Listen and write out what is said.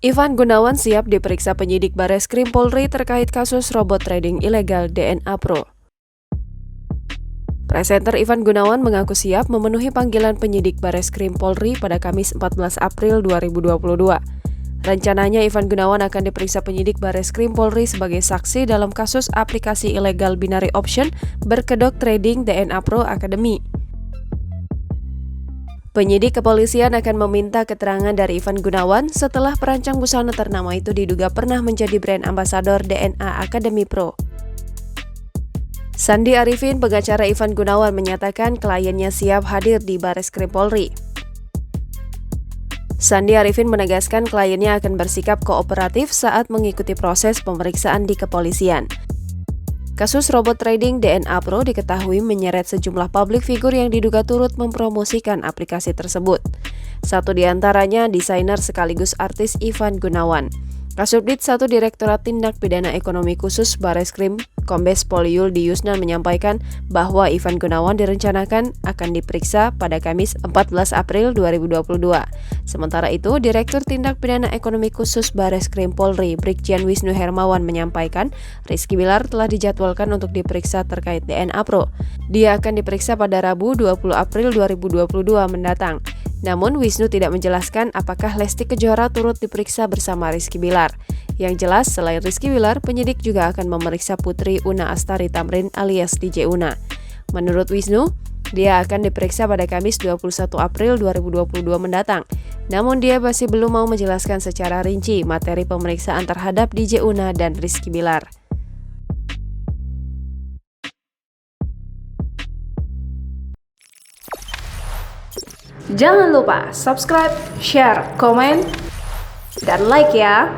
Ivan Gunawan siap diperiksa penyidik Bareskrim Polri terkait kasus robot trading ilegal DNA Pro. Presenter Ivan Gunawan mengaku siap memenuhi panggilan penyidik Bareskrim Polri pada Kamis 14 April 2022. Rencananya Ivan Gunawan akan diperiksa penyidik Bareskrim Polri sebagai saksi dalam kasus aplikasi ilegal binary option berkedok trading DNA Pro Academy. Penyidik kepolisian akan meminta keterangan dari Ivan Gunawan setelah perancang busana ternama itu diduga pernah menjadi brand ambasador DNA Academy Pro. Sandi Arifin, pengacara Ivan Gunawan, menyatakan kliennya siap hadir di Bareskrim Polri. Sandi Arifin menegaskan kliennya akan bersikap kooperatif saat mengikuti proses pemeriksaan di kepolisian. Kasus robot trading DNA Pro diketahui menyeret sejumlah publik figur yang diduga turut mempromosikan aplikasi tersebut. Satu di antaranya desainer sekaligus artis Ivan Gunawan. Kasubdit 1 Direktorat Tindak Pidana Ekonomi Khusus Bareskrim, Kombes Pol Yuldi Yusnan menyampaikan bahwa Ivan Gunawan direncanakan akan diperiksa pada Kamis 14 April 2022. Sementara itu, Direktur Tindak Pidana Ekonomi Khusus Bareskrim Polri, Brigjen Wisnu Hermawan menyampaikan Rizky Bilar telah dijadwalkan untuk diperiksa terkait DNA Pro. Dia akan diperiksa pada Rabu 20 April 2022 mendatang. Namun Wisnu tidak menjelaskan apakah Lesti Kejora turut diperiksa bersama Rizky Bilar. Yang jelas, selain Rizky Bilar, penyidik juga akan memeriksa Putri Una Astari Tamrin alias DJ Una. Menurut Wisnu, dia akan diperiksa pada Kamis 21 April 2022 mendatang. Namun dia masih belum mau menjelaskan secara rinci materi pemeriksaan terhadap DJ Una dan Rizky Bilar. Jangan lupa subscribe, share, komen, dan like ya!